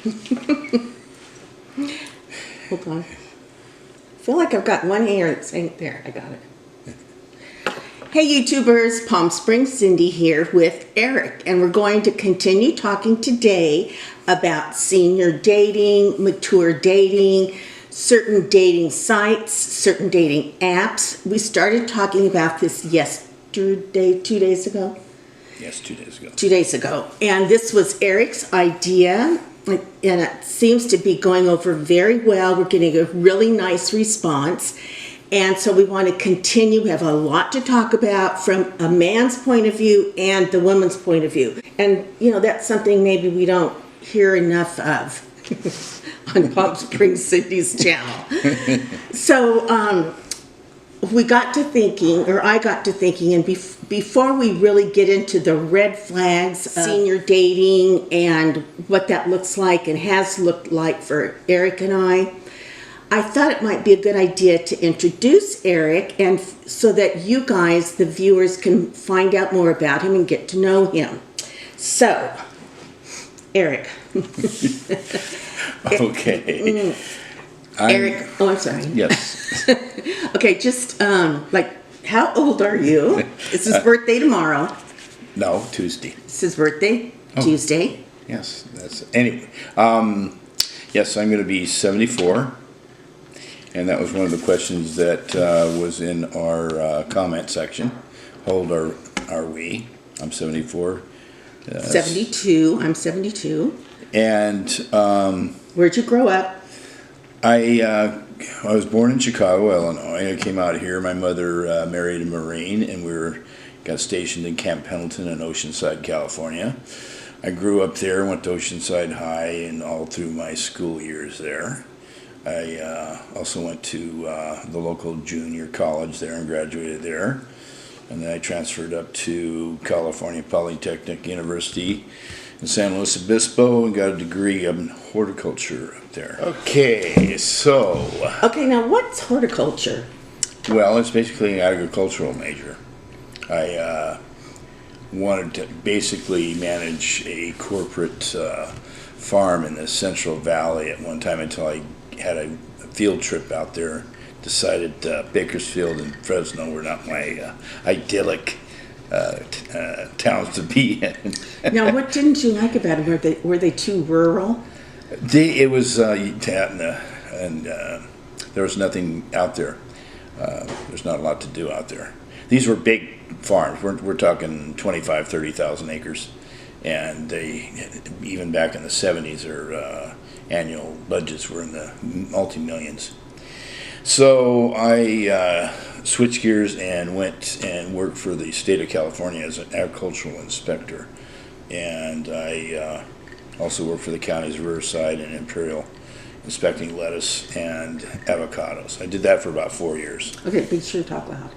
Hold on. I feel like I've got one hair that's ain't there. I got it. Hey YouTubers, Palm Springs Cindy here with Eric, and we're going to continue talking today about senior dating, mature dating, certain dating sites, certain dating apps. We started talking about this yesterday, 2 days ago? Yes, 2 days ago. 2 days ago. And this was Eric's idea, and it seems to be going over very well. We're getting a really nice response. And so we want to continue. We have a lot to talk about from a man's point of view and the woman's point of view. And, you know, that's something maybe we don't hear enough of on Palm Springs Cindy's channel. So we got to thinking, or I got to thinking, and before we really get into the red flags of senior dating and what that looks like and has looked like for Eric and I thought it might be a good idea to introduce Eric, and so that you guys, the viewers, can find out more about him and get to know him. So, Eric. Okay. Eric, oh, I'm sorry. Yes. Okay, just how old are you? It's his birthday tomorrow. No, Tuesday. It's his birthday, Tuesday. Yes, anyway. Yes, I'm going to be 74. And that was one of the questions that was in our comment section. How old are we? I'm 74. 72. I'm 72. And where'd you grow up? I was born in Chicago, Illinois. I came out here. My mother married a Marine, and we got stationed in Camp Pendleton in Oceanside, California. I grew up there, went to Oceanside High, and all through my school years there. I also went to the local junior college there and graduated there. And then I transferred up to California Polytechnic University in San Luis Obispo and got a degree in horticulture up there. Okay, so... Okay, now what's horticulture? Well, it's basically an agricultural major. I wanted to basically manage a corporate farm in the Central Valley at one time until I had a field trip out there. Decided Bakersfield and Fresno were not my idyllic towns to be in. Now, what didn't you like about them? Were they too rural? It was and there was nothing out there. There's not a lot to do out there. These were big farms. We're talking 25, 30,000 acres, and they, even back in the 70s, their annual budgets were in the multi-millions. So I switched gears and went and worked for the state of California as an agricultural inspector. And I also worked for the counties of Riverside and Imperial, inspecting lettuce and avocados. I did that for about 4 years. Okay, be sure to talk loud.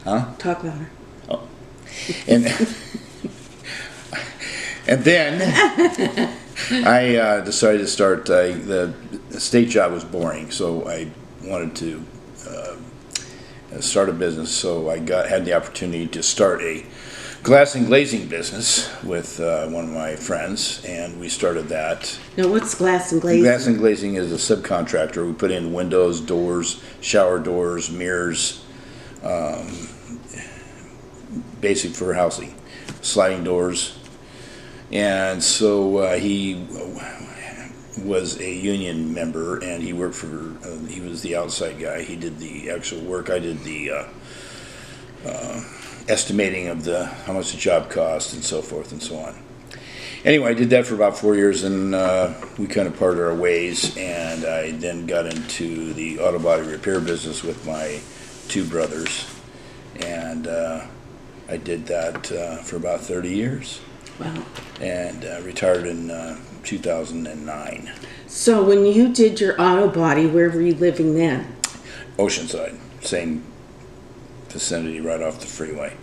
Huh? Talk louder. Oh. And, and then I decided to start, the state job was boring, so I wanted to start a business. So I had the opportunity to start a glass and glazing business with one of my friends, and we started that. Now, what's glass and glazing? Glass and glazing is a subcontractor. We put in windows, doors, shower doors, mirrors, basic for housing, sliding doors. And so he was a union member, and he worked for, he was the outside guy. He did the actual work. I did the estimating of how much the job cost and so forth and so on. Anyway, I did that for about 4 years, and we kind of parted our ways, and I then got into the auto body repair business with my two brothers, and I did that for about 30 years. Wow. And retired in 2009. So when you did your auto body, where were you living then? Oceanside, same vicinity right off the freeway.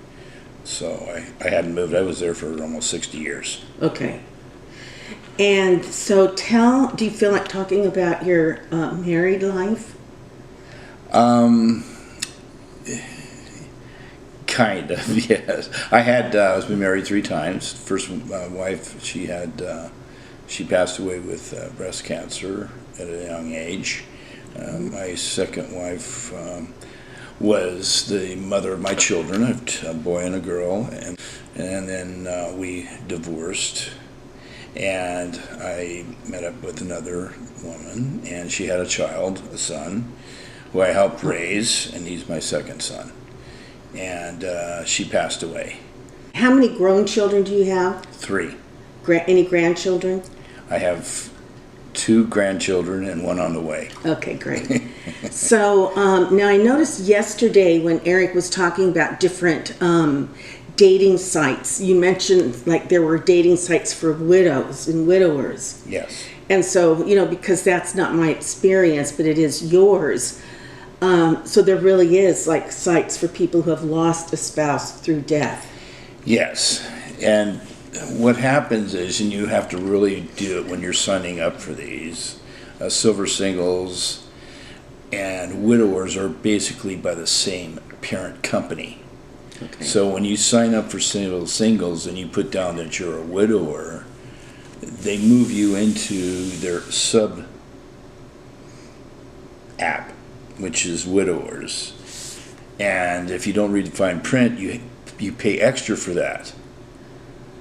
So I hadn't moved. I was there for almost 60 years. Okay. And so do you feel like talking about your married life? Kind of, yes. I was been married 3 times. First wife, she She passed away with breast cancer at a young age. My second wife was the mother of my children, a boy and a girl, and then we divorced. And I met up with another woman, and she had a child, a son, who I helped raise, and he's my second son. And she passed away. How many grown children do you have? 3. Any grandchildren? I have 2 grandchildren and 1 on the way. Okay, great. So now I noticed yesterday when Eric was talking about different dating sites, you mentioned like there were dating sites for widows and widowers. Yes. And so, because that's not my experience, but it is yours. So there really is like sites for people who have lost a spouse through death. Yes. And what happens is, and you have to really do it when you're signing up for these, silver singles and widowers are basically by the same parent company. Okay. So when you sign up for silver singles and you put down that you're a widower, they move you into their sub app, which is widowers. And if you don't read the fine print, you pay extra for that.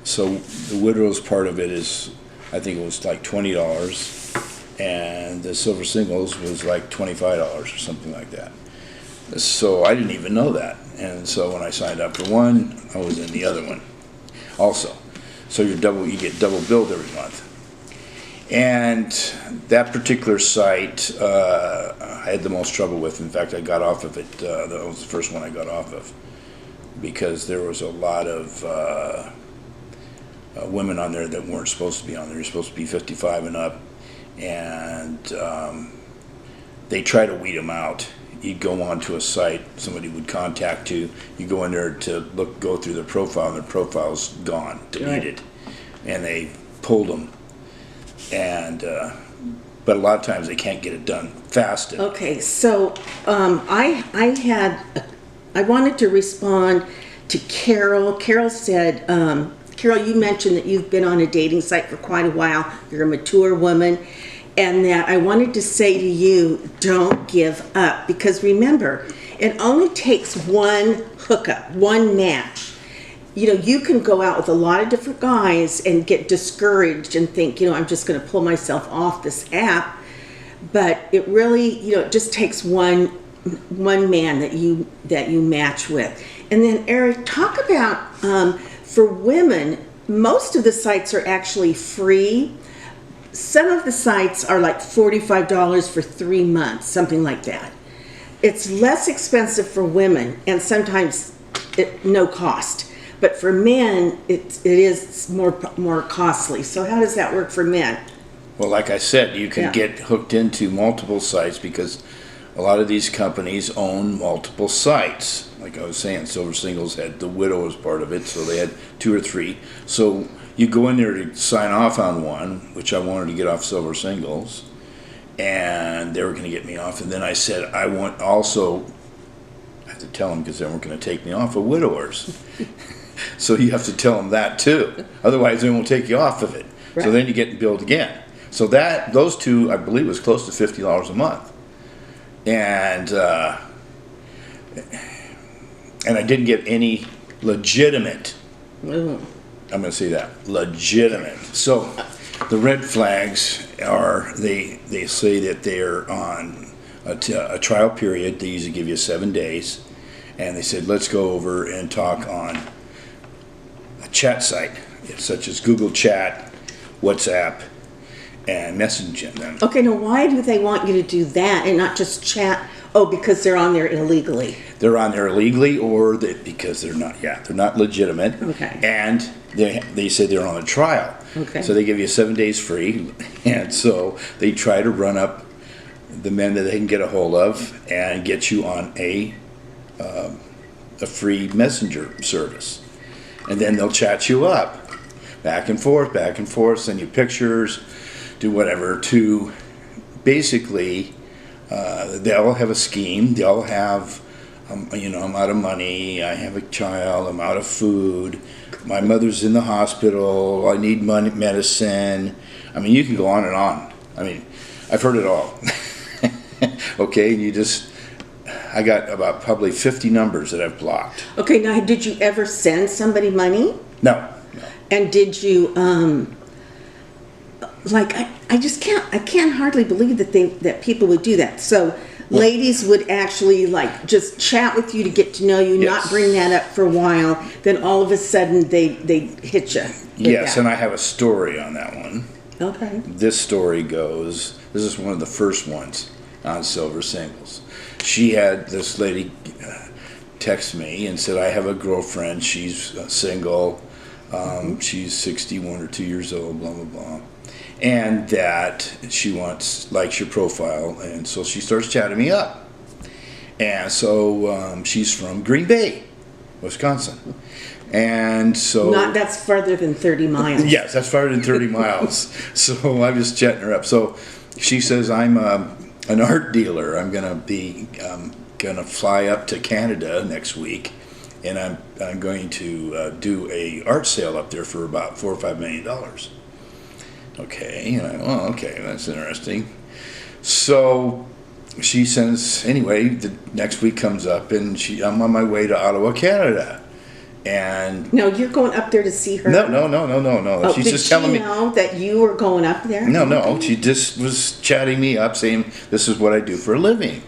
So the widowers part of it is, I think it was like $20, and the silver singles was like $25 or something like that. So I didn't even know that. And so when I signed up for one, I was in the other one also. So you get double billed every month. And that particular site, I had the most trouble with. In fact, I got off of it. That was the first one I got off of, because there was a lot of women on there that weren't supposed to be on there. You're supposed to be 55 and up, and they try to weed them out. You'd go onto a site, somebody would contact you, you go in there to go through their profile, and their profile's gone, deleted. Right. And they pulled them. And but a lot of times they can't get it done fast enough. Okay, so I wanted to respond to Carol. Carol said, Carol, you mentioned that you've been on a dating site for quite a while. You're a mature woman. And that I wanted to say to you, don't give up. Because remember, it only takes one hookup, one match. You can go out with a lot of different guys and get discouraged and think, I'm just going to pull myself off this app. But it really, it just takes one man that you match with. And then Eric, talk about for women, most of the sites are actually free. Some of the sites are like $45 for 3 months, something like that. It's less expensive for women, and sometimes no cost. But for men, it is more costly. So how does that work for men? Well, like I said, you can get hooked into multiple sites because a lot of these companies own multiple sites. Like I was saying, Silver Singles had the widowers part of it, so they had 2 or 3. So you go in there to sign off on one, which I wanted to get off Silver Singles, and they were going to get me off. And then I said, I want also, I have to tell them because they weren't going to take me off of widowers. So you have to tell them that too. Otherwise, they won't take you off of it. Right. So then you get billed again. So those two, I believe, was close to $50 a month. And I didn't get any legitimate. I'm going to say that legitimate. So the red flags are they say that they're on a trial period. They usually give you 7 days, and they said let's go over and talk on a chat site such as Google Chat, WhatsApp, and messaging them. Okay, now why do they want you to do that and not just chat? Oh, because they're on there illegally. They're on there illegally, or because they're not legitimate. Okay. And they say they're on a trial. Okay. So they give you 7 days free, and so they try to run up the men that they can get a hold of and get you on a free messenger service, and then they'll chat you up, back and forth, send you pictures, do whatever to basically. They all have a scheme. They all have, I'm out of money. I have a child. I'm out of food. My mother's in the hospital. I need money, medicine. I mean, you can go on and on. I mean, I've heard it all. Okay, I got about probably 50 numbers that I've blocked. Okay, now did you ever send somebody money? No. And did you, I can't hardly believe that people would do that. So ladies would actually like just chat with you to get to know you, Yes. not bring that up for a while. Then all of a sudden they hit you. Yes, and I have a story on that one. Okay. This story goes, this is one of the first ones on Silver Singles. She had this lady text me and said, I have a girlfriend, she's single, she's 61 or 2 years old, blah, blah, blah. And that she likes your profile, and so she starts chatting me up. And so she's from Green Bay, Wisconsin. And so... That's farther than 30 miles. Yes, that's farther than 30 miles. So I'm just chatting her up. So she says, I'm an art dealer. I'm going to fly up to Canada next week, and I'm going to do a art sale up there for about $4 or $5 million. Okay, and okay, that's interesting. So she sends, anyway, the next week comes up, and I'm on my way to Ottawa, Canada. And no, you're going up there to see her? No. Oh, She's did just telling me. Did she know that you were going up there? No. She just was chatting me up, saying this is what I do for a living.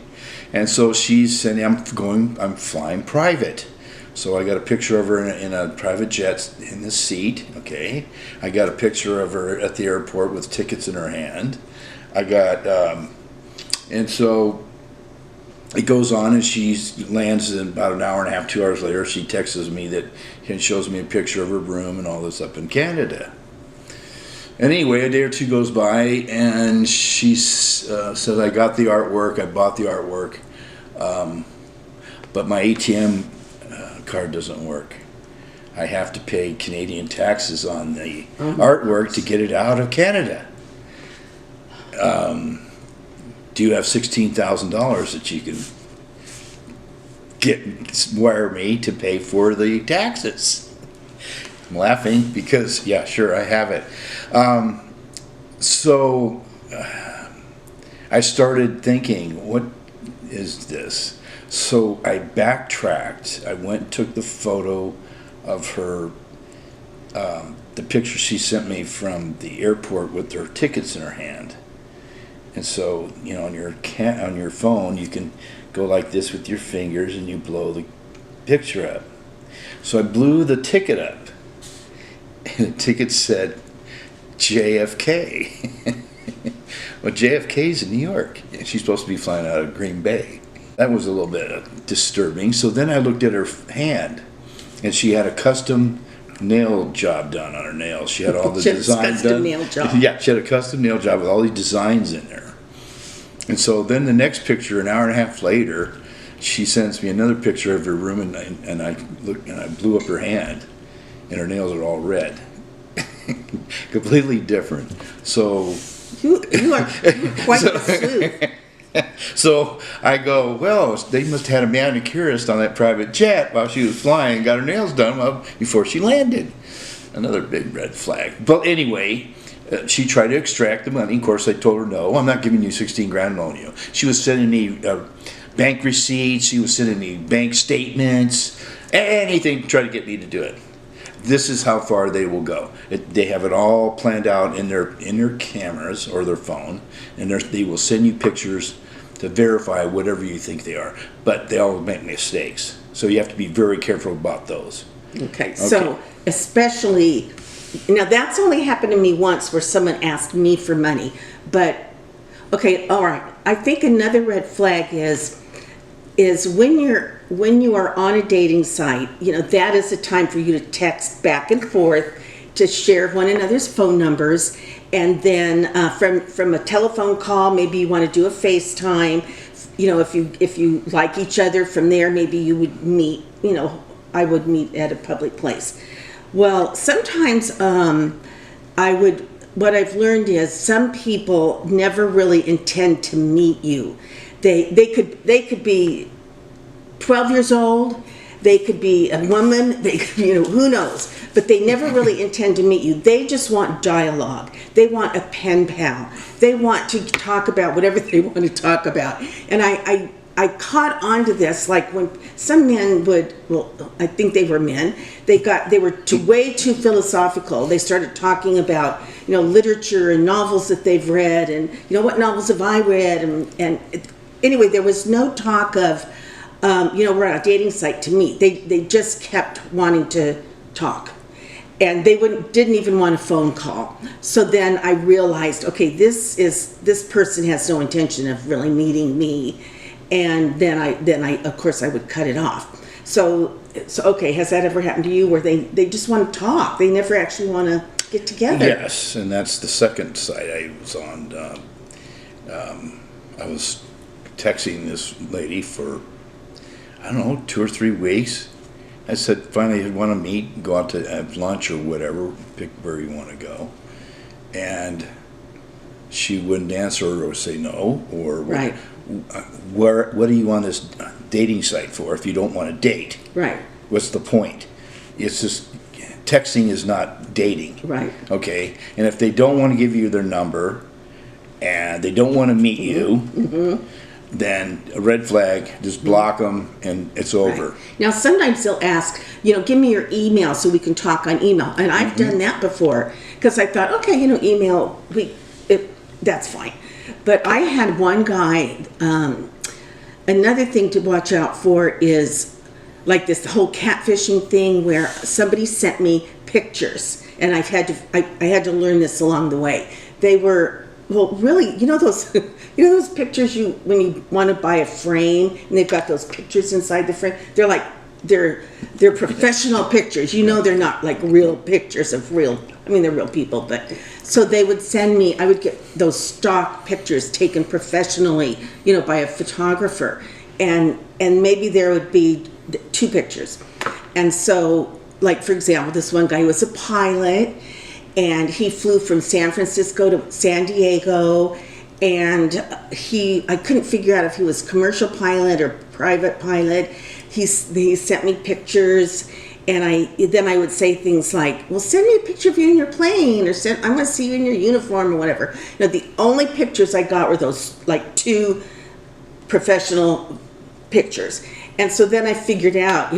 And so she's saying I'm flying private. So I got a picture of her in a private jet in the seat. Okay, I got a picture of her at the airport with tickets in her hand. I got, and so it goes on, and she lands in about an hour and a half, 2 hours later. She texts me and shows me a picture of her room and all this up in Canada. Anyway, a day or two goes by, and she says, I got the artwork, I bought the artwork, but my ATM card doesn't work. I have to pay Canadian taxes on the artwork to get it out of Canada. Do you have $16,000 that you can wire me to pay for the taxes? I'm laughing because, yeah, sure, I have it. So I started thinking, what is this? So I backtracked. I went and took the photo of her, the picture she sent me from the airport with her tickets in her hand. And so, on your phone, you can go like this with your fingers and you blow the picture up. So I blew the ticket up, and the ticket said JFK. Well, JFK's in New York, and she's supposed to be flying out of Green Bay. That was a little bit disturbing. So then I looked at her hand, and she had a custom nail job done on her nails. She had all the designs done. Nail job. Yeah, she had a custom nail job with all these designs in there. And so then the next picture, an hour and a half later, she sends me another picture of her room, and I look and I blew up her hand, and her nails are all red, completely different. So you are quite the sleuth. So I go, well, they must have had a manicurist on that private jet while she was flying and got her nails done before she landed. Another big red flag. But anyway, she tried to extract the money. Of course, I told her, no, I'm not giving you 16 grand on you. She was sending me bank receipts. She was sending me bank statements, anything to try to get me to do it. This is how far they will go. They have it all planned out in their cameras or their phone, and they will send you pictures to verify whatever you think they are. But they all make mistakes, so you have to be very careful about those. Okay. So especially, now that's only happened to me once where someone asked me for money. But, okay, all right. I think another red flag is when you are on a dating site, that is a time for you to text back and forth, to share one another's phone numbers, and then from a telephone call, maybe you want to do a FaceTime. If you like each other, from there maybe you would meet. I would meet at a public place. Well, sometimes what I've learned is some people never really intend to meet you. They could be 12 years old. They could be a woman, they could be, who knows? But they never really intend to meet you. They just want dialogue. They want a pen pal. They want to talk about whatever they want to talk about. And I caught on to this, like when some men would, well, I think they were men, they were way too philosophical. They started talking about, literature and novels that they've read, and, what novels have I read? Anyway, there was no talk of, we're on a dating site to meet. They just kept wanting to talk. And they didn't even want a phone call. So then I realized, okay, this person has no intention of really meeting me. And then I of course I would cut it off. So okay, has that ever happened to you where they just want to talk? They never actually want to get together? Yes, and that's the second site I was on. I was texting this lady for, I don't know, 2 or 3 weeks. I said, finally, you want to meet, go out to have lunch or whatever, pick where you want to go. And she wouldn't answer or say no, or right. What are you on this dating site for if you don't want to date? Right. What's the point? It's just, texting is not dating. Right. Okay? And if they don't want to give you their number and they don't want to meet you, then a red flag, just block them and it's over. Right. Now, sometimes they'll ask, give me your email so we can talk on email. And I've done that before because I thought, okay, email, that's fine. But I had one guy, another thing to watch out for is like this whole catfishing thing where somebody sent me pictures, and I had to learn this along the way. They were, well, really, those those pictures when you want to buy a frame and they've got those pictures inside the frame. They're like they're professional pictures. They're not like real pictures of real. I mean, they're real people, but so they would send me. I would get those stock pictures taken professionally, by a photographer, and maybe there would be 2 pictures, and so like for example, this one guy was a pilot, and he flew from San Francisco to San Diego, and I couldn't figure out if he was commercial pilot or private pilot. He sent me pictures, and then I would say things like, well, send me a picture of you in your plane, or I want to see you in your uniform or whatever. The only pictures I got were those like 2 professional pictures. And so then I figured out,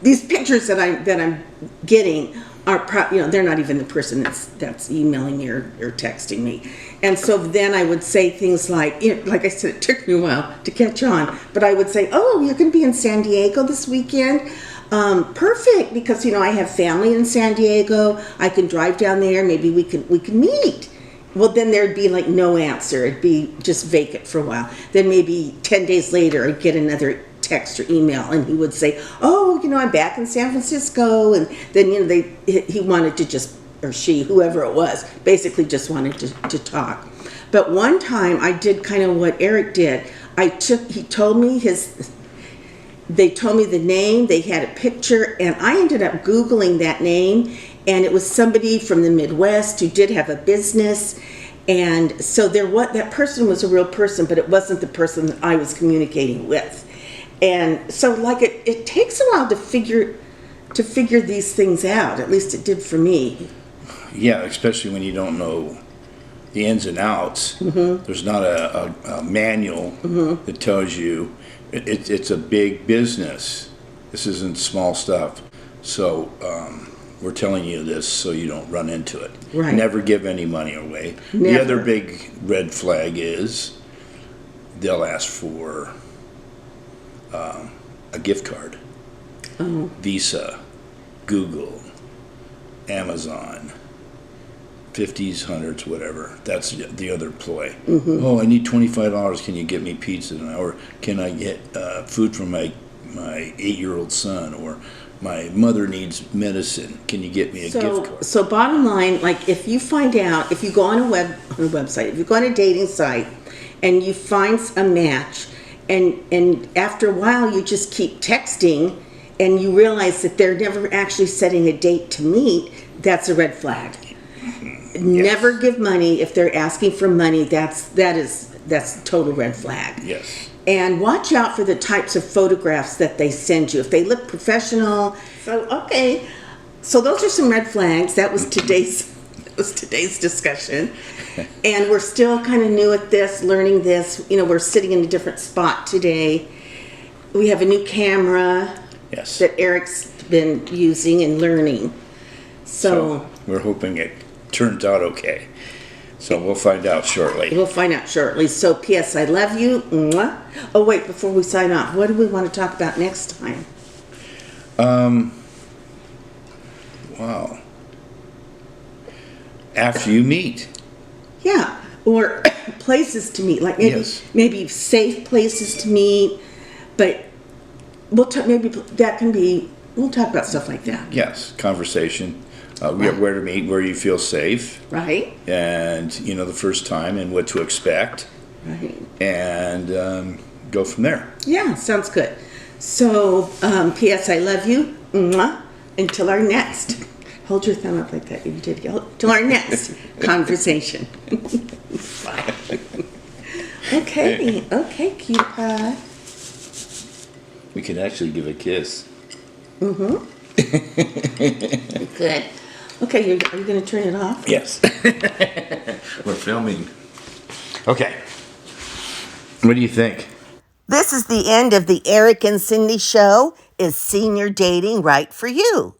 these pictures that I'm getting are they're not even the person that's emailing me or texting me. And so then I would say things like, like I said, it took me a while to catch on, but I would say, oh, you're going to be in San Diego this weekend? Perfect, because I have family in San Diego. I can drive down there. Maybe we can meet. Well, then there'd be like no answer. It'd be just vacant for a while. Then maybe 10 days later, I'd get another text or email, and he would say, oh, I'm back in San Francisco. And then, he wanted to just, or she, whoever it was, basically just wanted to talk. But one time I did kind of what Eric did. They told me the name, they had a picture, and I ended up Googling that name, and it was somebody from the Midwest who did have a business. And so that person was a real person, but it wasn't the person that I was communicating with. And so like it takes a while to figure these things out. At least it did for me. Yeah, especially when you don't know the ins and outs. There's not a manual that tells you it's a big business. This isn't small stuff. So we're telling you this so you don't run into it. Right. Never give any money away. Never. The other big red flag is they'll ask for a gift card. Visa, Google, Amazon, 50s, 100s, whatever. That's the other ploy. Oh, I need $25. Can you get me pizza tonight? Or can I get food from my 8-year-old son? Or my mother needs medicine. Can you get me a gift card? So bottom line, like if you find out, if you go on a website, if you go on a dating site and you find a match, and after a while you just keep texting and you realize that they're never actually setting a date to meet, that's a red flag. Yes. Never give money if they're asking for money. That's a total red flag. Yes. And watch out for the types of photographs that they send you. If they look professional, so okay. So those are some red flags. That was today's discussion. And we're still kind of new at this, learning this. You know, we're sitting in a different spot today. We have a new camera Yes. that Eric's been using and learning. So We're hoping it turns out okay. So we'll find out shortly. we'll find out shortly. So P.S. I love you. Mwah. Oh wait, before we sign off, what do we want to talk about next time? Wow. After you meet. Yeah, or places to meet, like Yes. maybe safe places to meet. But we'll talk. Maybe that can be. We'll talk about stuff like that, Yes, conversation. Where to meet, where you feel safe, right? and you know the first time and what to expect, Right. and go from there. Yeah, sounds good. So, P.S. I love you. Mwah. Until our next. Hold your thumb up like that. You did. Till our next conversation. Bye. Okay, cutie pie. We can actually give a kiss. Good. Okay, are you going to turn it off? Yes. We're filming. Okay. What do you think? This is the end of the Eric and Cindy show. Is senior dating right for you?